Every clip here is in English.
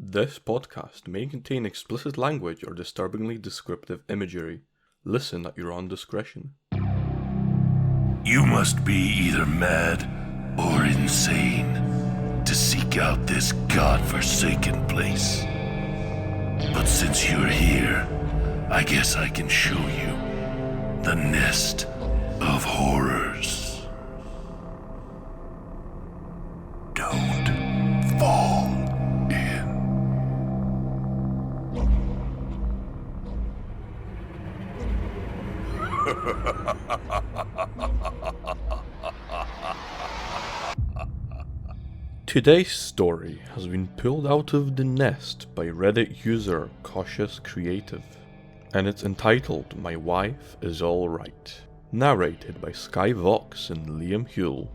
This podcast may contain explicit language or disturbingly descriptive imagery. Listen at your own discretion. You must be either mad or insane to seek out this godforsaken place. But since you're here, I guess I can show you the nest of horrors. Don't fall in. Today's story has been pulled out of the nest by Reddit user Cautious Creative, and it's entitled My Wife Is Alright, narrated by Sky Vox and Liam Huell.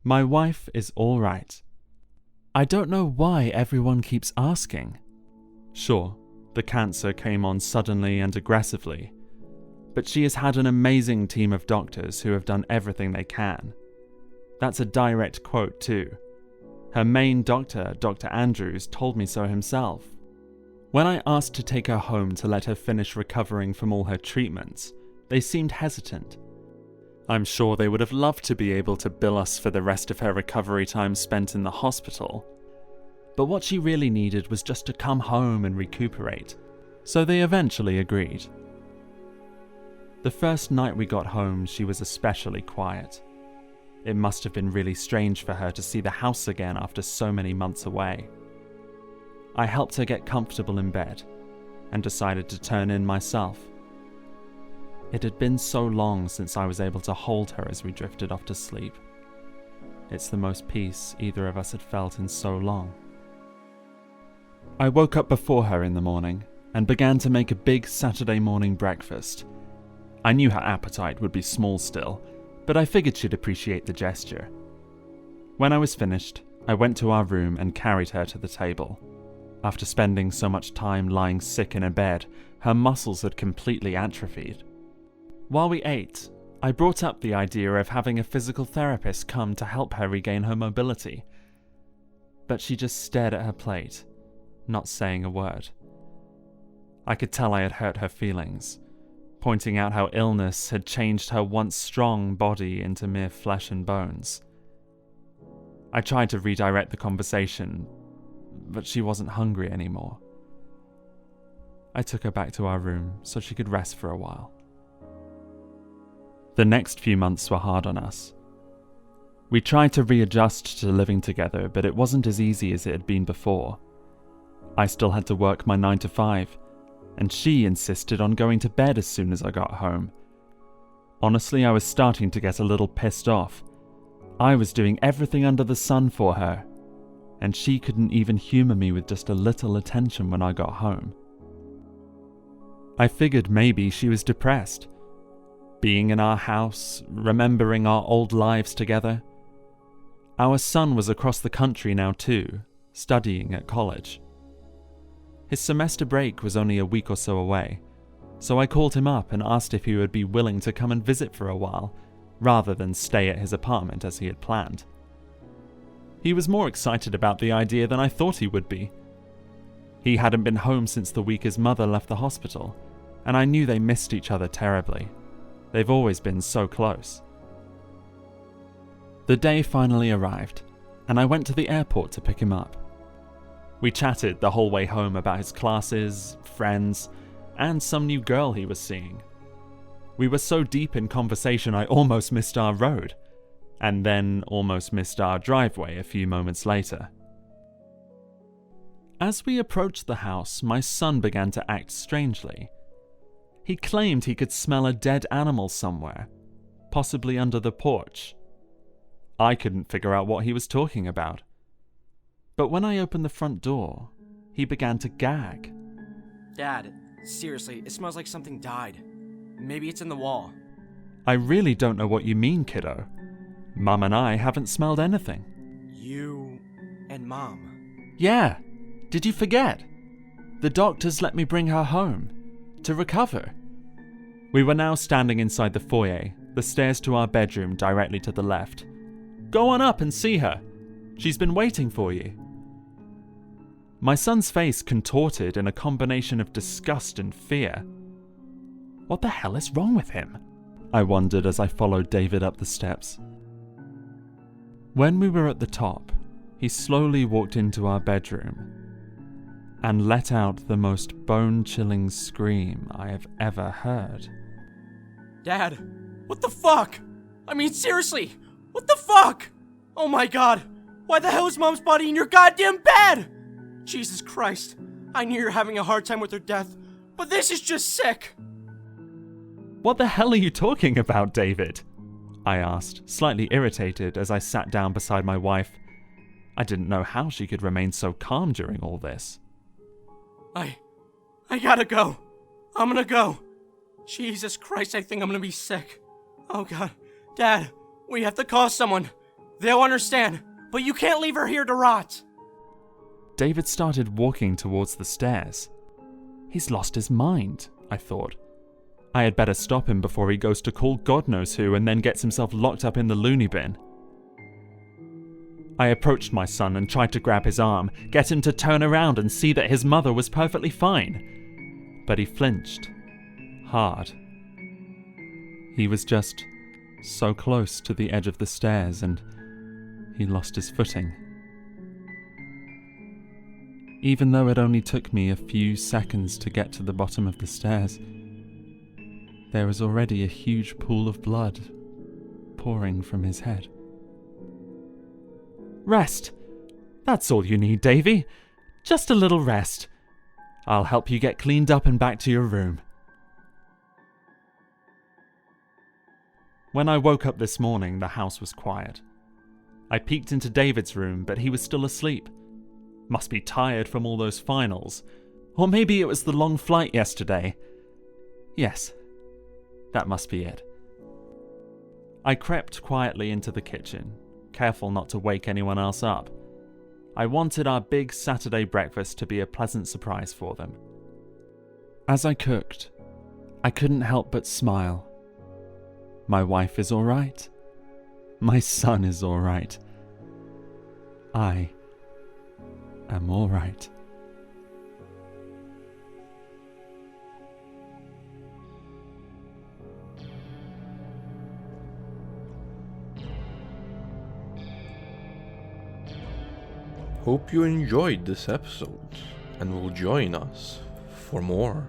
My wife is alright. I don't know why everyone keeps asking. Sure, the cancer came on suddenly and aggressively, but she has had an amazing team of doctors who have done everything they can. That's a direct quote too. Her main doctor, Dr. Andrews, told me so himself. When I asked to take her home to let her finish recovering from all her treatments, they seemed hesitant. I'm sure they would have loved to be able to bill us for the rest of her recovery time spent in the hospital, but what she really needed was just to come home and recuperate, so they eventually agreed. The first night we got home, she was especially quiet. It must have been really strange for her to see the house again after so many months away. I helped her get comfortable in bed and decided to turn in myself. It had been so long since I was able to hold her as we drifted off to sleep. It's the most peace either of us had felt in so long. I woke up before her in the morning and began to make a big Saturday morning breakfast. I knew her appetite would be small still, but I figured she'd appreciate the gesture. When I was finished, I went to our room and carried her to the table. After spending so much time lying sick in a bed, her muscles had completely atrophied. While we ate, I brought up the idea of having a physical therapist come to help her regain her mobility. But she just stared at her plate, not saying a word. I could tell I had hurt her feelings, pointing out how illness had changed her once strong body into mere flesh and bones. I tried to redirect the conversation, but she wasn't hungry anymore. I took her back to our room so she could rest for a while. The next few months were hard on us. We tried to readjust to living together, but it wasn't as easy as it had been before. I still had to work my 9 to 5, and she insisted on going to bed as soon as I got home. Honestly, I was starting to get a little pissed off. I was doing everything under the sun for her, and she couldn't even humor me with just a little attention when I got home. I figured maybe she was depressed. Being in our house, remembering our old lives together. Our son was across the country now too, studying at college. His semester break was only a week or so away, so I called him up and asked if he would be willing to come and visit for a while, rather than stay at his apartment as he had planned. He was more excited about the idea than I thought he would be. He hadn't been home since the week his mother left the hospital, and I knew they missed each other terribly. They've always been so close. The day finally arrived, and I went to the airport to pick him up. We chatted the whole way home about his classes, friends, and some new girl he was seeing. We were so deep in conversation I almost missed our road, and then almost missed our driveway a few moments later. As we approached the house, my son began to act strangely. He claimed he could smell a dead animal somewhere, possibly under the porch. I couldn't figure out what he was talking about. But when I opened the front door, he began to gag. Dad, seriously, it smells like something died. Maybe it's in the wall. I really don't know what you mean, kiddo. Mum and I haven't smelled anything. You and Mom. Yeah, did you forget? The doctors let me bring her home, to recover. We were now standing inside the foyer, the stairs to our bedroom directly to the left. Go on up and see her. She's been waiting for you." My son's face contorted in a combination of disgust and fear. What the hell is wrong with him? I wondered as I followed David up the steps. When we were at the top, he slowly walked into our bedroom and let out the most bone-chilling scream I have ever heard. Dad, what the fuck? I mean, seriously, what the fuck? Oh my god, why the hell is Mom's body in your goddamn bed? Jesus Christ, I knew you were having a hard time with her death, but this is just sick. What the hell are you talking about, David? I asked, slightly irritated as I sat down beside my wife. I didn't know how she could remain so calm during all this. I gotta go. I'm gonna go. Jesus Christ, I think I'm gonna be sick. Oh god. Dad, we have to call someone. They'll understand, but you can't leave her here to rot. David started walking towards the stairs. He's lost his mind, I thought. I had better stop him before he goes to call God knows who and then gets himself locked up in the loony bin. I approached my son and tried to grab his arm, get him to turn around and see that his mother was perfectly fine. But he flinched. Hard. He was just so close to the edge of the stairs and he lost his footing. Even though it only took me a few seconds to get to the bottom of the stairs, there was already a huge pool of blood pouring from his head. Rest. That's all you need, Davy. Just a little rest. I'll help you get cleaned up and back to your room. When I woke up this morning, the house was quiet. I peeked into David's room, but he was still asleep. Must be tired from all those finals. Or maybe it was the long flight yesterday. Yes, that must be it. I crept quietly into the kitchen, careful not to wake anyone else up. I wanted our big Saturday breakfast to be a pleasant surprise for them. As I cooked, I couldn't help but smile. My wife is all right. My son is all right. I am all right. Hope you enjoyed this episode and will join us for more.